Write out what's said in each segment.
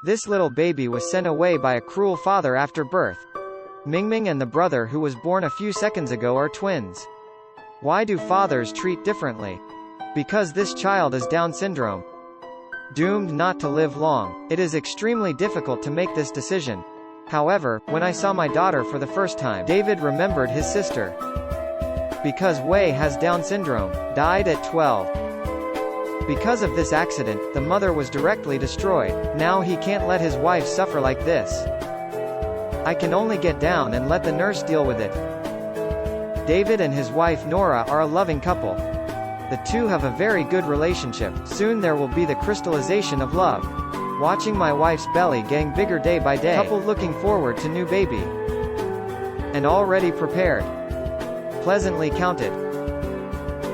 This little baby was sent away by a cruel father after birth. Mingming and the brother who was born a few seconds ago are twins. Why do fathers treat differently? Because this child is Down syndrome. Doomed not to live long. It is extremely difficult to make this decision. However, when I saw my daughter for the first time, David remembered his sister. Because Wei has Down syndrome, died at 12. Because of this accident, the mother was directly destroyed. Now he can't let his wife suffer like this. I can only get down and let the nurse deal with it. David and his wife Nora are a loving couple. The two have a very good relationship. Soon there will be the crystallization of love. Watching my wife's belly getting bigger day by day. Couple looking forward to new baby. And already prepared. Pleasantly counted.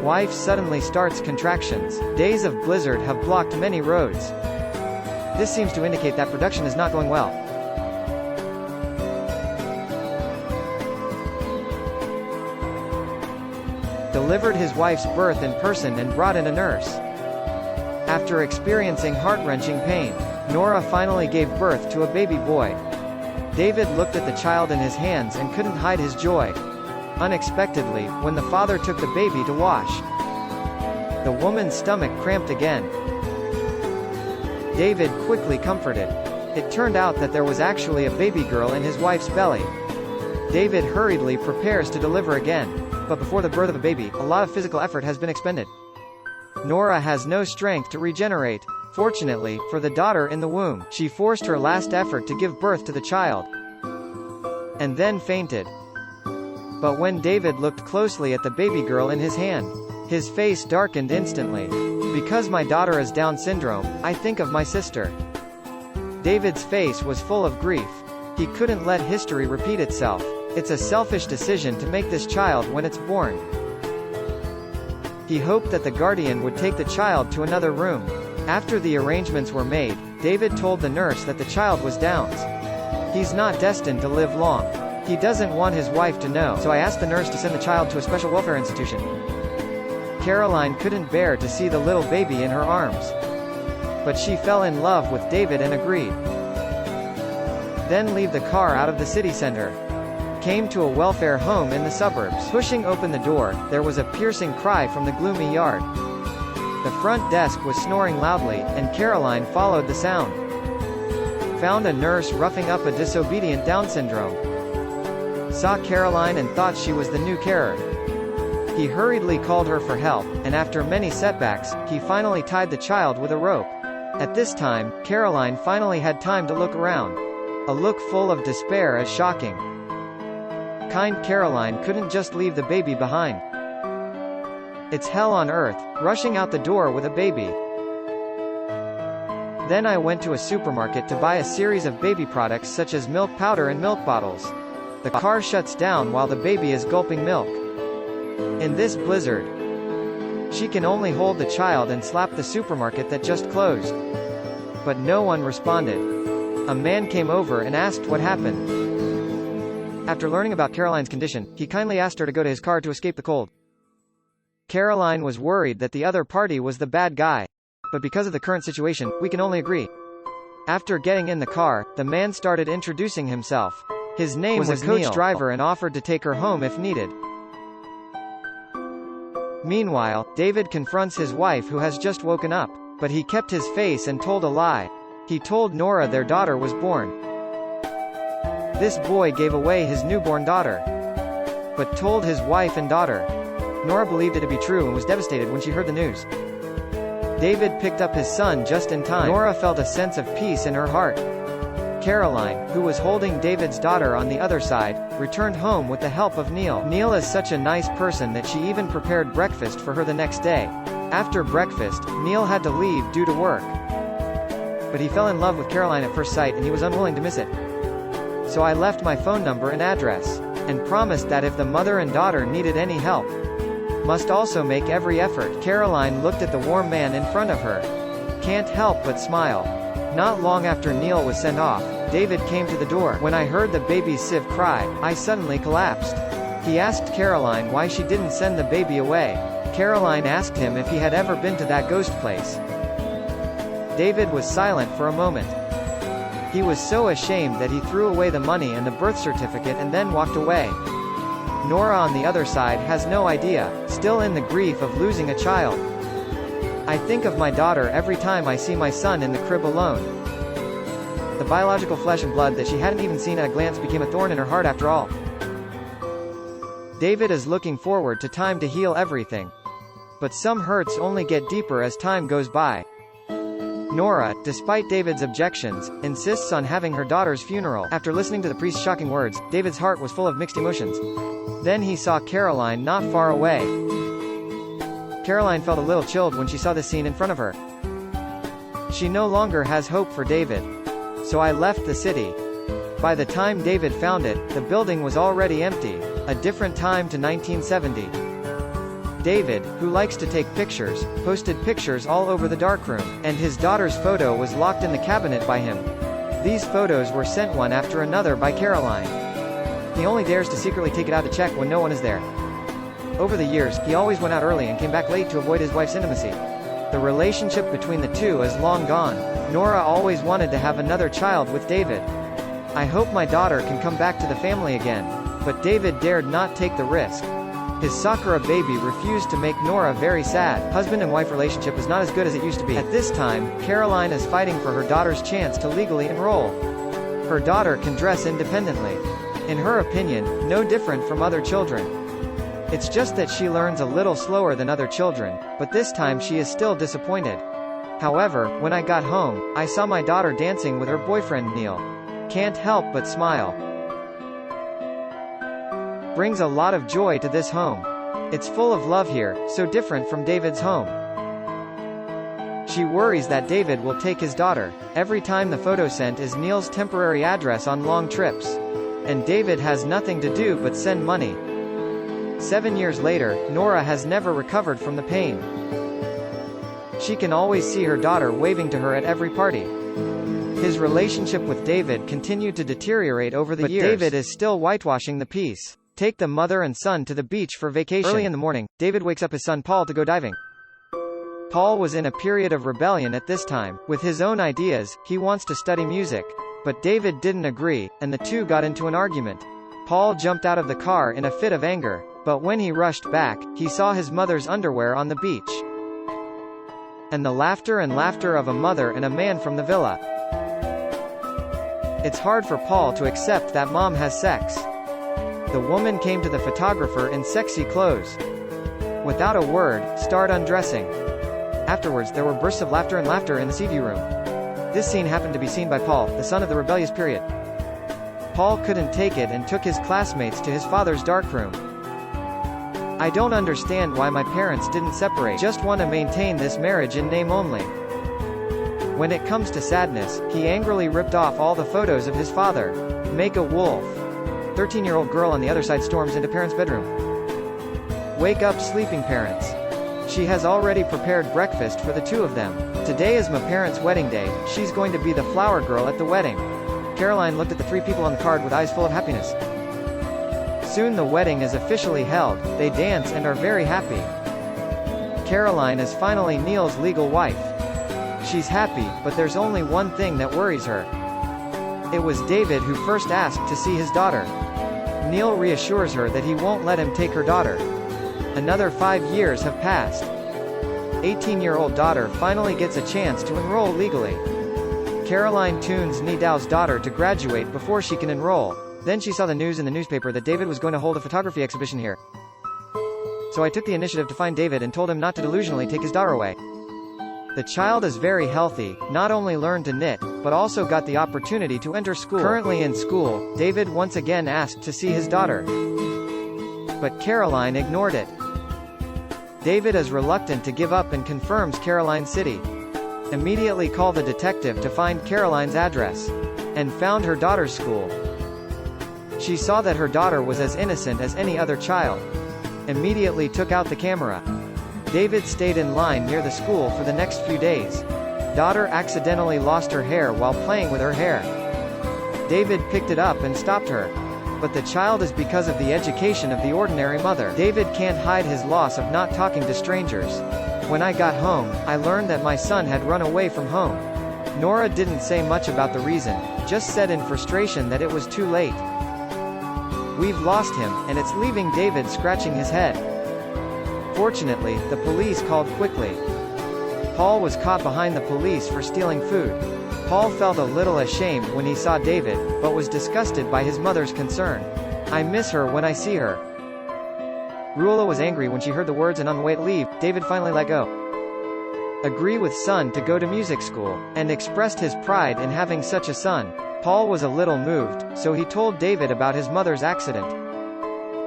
Wife suddenly starts contractions. Days of blizzard have blocked many roads. This seems to indicate that production is not going well. Delivered his wife's birth in person and brought in a nurse. After experiencing heart-wrenching pain, Nora finally gave birth to a baby boy. David looked at the child in his hands and couldn't hide his joy. Unexpectedly, when the father took the baby to wash, the woman's stomach cramped again. David quickly comforted. It turned out that there was actually a baby girl in his wife's belly. David hurriedly prepares to deliver again. But before the birth of a baby, a lot of physical effort has been expended. Nora has no strength to regenerate. Fortunately, for the daughter in the womb, she forced her last effort to give birth to the child. And then fainted. But when David looked closely at the baby girl in his hand, his face darkened instantly. Because my daughter has Down syndrome, I think of my sister. David's face was full of grief. He couldn't let history repeat itself. It's a selfish decision to make this child when it's born. He hoped that the guardian would take the child to another room. After the arrangements were made, David told the nurse that the child was Down's. He's not destined to live long. He doesn't want his wife to know, so I asked the nurse to send the child to a special welfare institution. Caroline couldn't bear to see the little baby in her arms. But she fell in love with David and agreed. Then leave the car out of the city center. Came to a welfare home in the suburbs. Pushing open the door, there was a piercing cry from the gloomy yard. The front desk was snoring loudly, and Caroline followed the sound. Found a nurse roughing up a disobedient Down syndrome. Saw Caroline and thought she was the new carer. He hurriedly called her for help, and after many setbacks, he finally tied the child with a rope. At this time, Caroline finally had time to look around. A look full of despair as shocking. Kind Caroline couldn't just leave the baby behind. It's hell on earth, rushing out the door with a baby. Then I went to a supermarket to buy a series of baby products such as milk powder and milk bottles. The car shuts down while the baby is gulping milk. In this blizzard, she can only hold the child and slap the supermarket that just closed. But no one responded. A man came over and asked what happened. After learning about Caroline's condition, he kindly asked her to go to his car to escape the cold. Caroline was worried that the other party was the bad guy. But because of the current situation, we can only agree. After getting in the car, the man started introducing himself. His name was a coach driver and offered to take her home if needed. Meanwhile, David confronts his wife who has just woken up. But he kept his face and told a lie. He told Nora their daughter was born. This boy gave away his newborn daughter, but told his wife and daughter. Nora believed it to be true and was devastated when she heard the news. David picked up his son just in time. Nora felt a sense of peace in her heart. Caroline, who was holding David's daughter on the other side, returned home with the help of Neil. Neil is such a nice person that she even prepared breakfast for her the next day. After breakfast, Neil had to leave due to work. But he fell in love with Caroline at first sight and he was unwilling to miss it. So I left my phone number and address, and promised that if the mother and daughter needed any help, must also make every effort. Caroline looked at the warm man in front of her. Can't help but smile. Not long after Neil was sent off, David came to the door. When I heard the baby Siv cry, I suddenly collapsed. He asked Caroline why she didn't send the baby away. Caroline asked him if he had ever been to that ghost place. David was silent for a moment. He was so ashamed that he threw away the money and the birth certificate and then walked away. Nora on the other side has no idea, still in the grief of losing a child. I think of my daughter every time I see my son in the crib alone. The biological flesh and blood that she hadn't even seen at a glance became a thorn in her heart after all. David is looking forward to time to heal everything. But some hurts only get deeper as time goes by. Nora, despite David's objections, insists on having her daughter's funeral. After listening to the priest's shocking words, David's heart was full of mixed emotions. Then he saw Caroline not far away. Caroline felt a little chilled when she saw this scene in front of her. She no longer has hope for David. So I left the city. By the time David found it, the building was already empty. A different time to 1970. David, who likes to take pictures, posted pictures all over the darkroom, and his daughter's photo was locked in the cabinet by him. These photos were sent one after another by Caroline. He only dares to secretly take it out to check when no one is there. Over the years, he always went out early and came back late to avoid his wife's intimacy. The relationship between the two is long gone. Nora always wanted to have another child with David. I hope my daughter can come back to the family again. But David dared not take the risk. His Sakura baby refused to make Nora very sad. Husband and wife relationship is not as good as it used to be. At this time, Caroline is fighting for her daughter's chance to legally enroll. Her daughter can dress independently. In her opinion, no different from other children. It's just that she learns a little slower than other children, but this time she is still disappointed. However, when I got home, I saw my daughter dancing with her boyfriend Neil. Can't help but smile. Brings a lot of joy to this home. It's full of love here, so different from David's home. She worries that David will take his daughter. Every time the photo sent is Neil's temporary address on long trips. And David has nothing to do but send money. 7 years later, Nora has never recovered from the pain. She can always see her daughter waving to her at every party. His relationship with David continued to deteriorate over the years. But David is still whitewashing the piece. Take the mother and son to the beach for vacation. Early in the morning, David wakes up his son Paul to go diving. Paul was in a period of rebellion at this time. With his own ideas, he wants to study music. But David didn't agree, and the two got into an argument. Paul jumped out of the car in a fit of anger, but when he rushed back, he saw his mother's underwear on the beach. And the laughter of a mother and a man from the villa. It's hard for Paul to accept that mom has sex. The woman came to the photographer in sexy clothes. Without a word, started undressing. Afterwards there were bursts of laughter in the sea view room. This scene happened to be seen by Paul, the son of the rebellious period. Paul couldn't take it and took his classmates to his father's darkroom. I don't understand why my parents didn't separate. Just want to maintain this marriage in name only. When it comes to sadness, he angrily ripped off all the photos of his father. Make a wolf. 13-year-old girl on the other side storms into parents' bedroom. Wake up sleeping parents. She has already prepared breakfast for the two of them. Today is my parents' wedding day. She's going to be the flower girl at the wedding. Caroline looked at the three people on the card with eyes full of happiness. Soon the wedding is officially held. They dance and are very happy. Caroline is finally Neil's legal wife. She's happy, but there's only one thing that worries her. It was David who first asked to see his daughter. Neil reassures her that he won't let him take her daughter. Another 5 years have passed. 18-year-old daughter finally gets a chance to enroll legally. Caroline tunes Nidal's daughter to graduate before she can enroll. Then she saw the news in the newspaper that David was going to hold a photography exhibition here. So I took the initiative to find David and told him not to delusionally take his daughter away. The child is very healthy, not only learned to knit, but also got the opportunity to enter school. Currently in school, David once again asked to see his daughter. But Caroline ignored it. David is reluctant to give up and confirms Caroline's city. Immediately called the detective to find Caroline's address. And found her daughter's school. She saw that her daughter was as innocent as any other child. Immediately took out the camera. David stayed in line near the school for the next few days. Daughter accidentally lost her hair while playing with her hair. David picked it up and stopped her. But the child is because of the education of the ordinary mother. David can't hide his loss of not talking to strangers. When I got home, I learned that my son had run away from home. Nora didn't say much about the reason, just said in frustration that it was too late. We've lost him, and it's leaving David scratching his head. Fortunately, the police called quickly. Paul was caught behind the police for stealing food. Paul felt a little ashamed when he saw David, but was disgusted by his mother's concern. I miss her when I see her. Rula was angry when she heard the words, and on the way to leave, David finally let go. Agree with son to go to music school, and expressed his pride in having such a son. Paul was a little moved, so he told David about his mother's accident.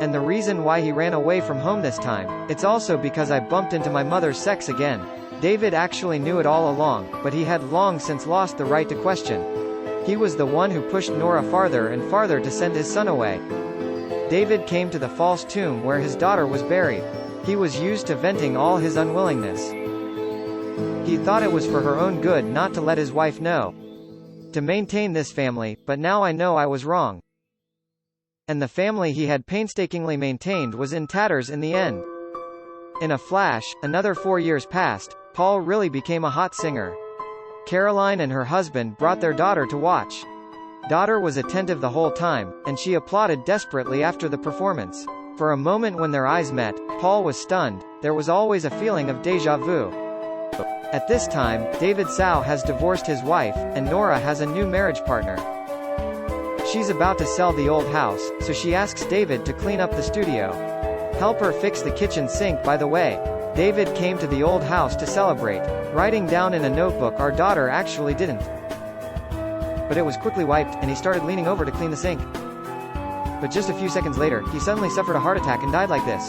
And the reason why he ran away from home this time, it's also because I bumped into my mother's sex again. David actually knew it all along, but he had long since lost the right to question. He was the one who pushed Nora farther and farther to send his son away. David came to the false tomb where his daughter was buried. He was used to venting all his unwillingness. He thought it was for her own good not to let his wife know. To maintain this family, but now I know I was wrong. And the family he had painstakingly maintained was in tatters in the end. In a flash, another 4 years passed. Paul really became a hot singer. Caroline and her husband brought their daughter to watch. Daughter was attentive the whole time, and she applauded desperately after the performance. For a moment when their eyes met, Paul was stunned. There was always a feeling of déjà vu. At this time, David Sau has divorced his wife, and Nora has a new marriage partner. She's about to sell the old house, so she asks David to clean up the studio. Help her fix the kitchen sink by the way. David came to the old house to celebrate, writing down in a notebook our daughter actually didn't. But it was quickly wiped, and he started leaning over to clean the sink. But just a few seconds later, he suddenly suffered a heart attack and died like this.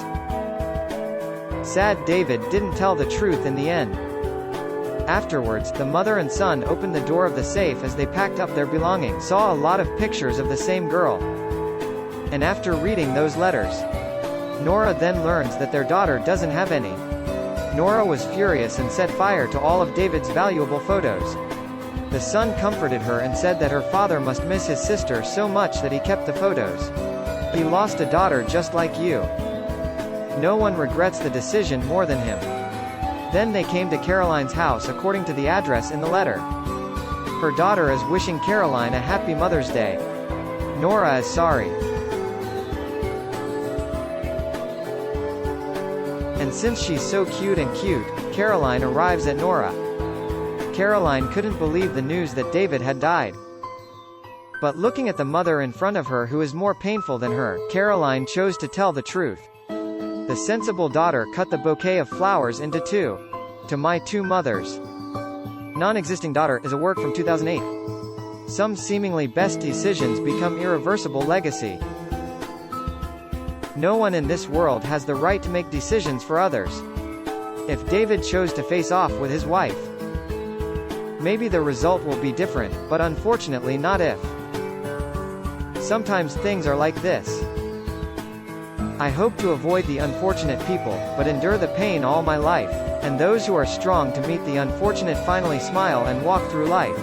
Sad David didn't tell the truth in the end. Afterwards, the mother and son opened the door of the safe as they packed up their belongings, saw a lot of pictures of the same girl. And after reading those letters, Nora then learns that their daughter doesn't have any. Nora was furious and set fire to all of David's valuable photos. The son comforted her and said that her father must miss his sister so much that he kept the photos. He lost a daughter just like you. No one regrets the decision more than him. Then they came to Caroline's house according to the address in the letter. Her daughter is wishing Caroline a happy Mother's Day. Nora is sorry. And since she's so cute, Caroline arrives at Nora. Caroline couldn't believe the news that David had died. But looking at the mother in front of her who is more painful than her, Caroline chose to tell the truth. The sensible daughter cut the bouquet of flowers into two. To my two mothers. Non-existing daughter is a work from 2008. Some seemingly best decisions become irreversible legacy. No one in this world has the right to make decisions for others. If David chose to face off with his wife, maybe the result will be different, but unfortunately not if. Sometimes things are like this. I hope to avoid the unfortunate people, but endure the pain all my life, and those who are strong to meet the unfortunate finally smile and walk through life.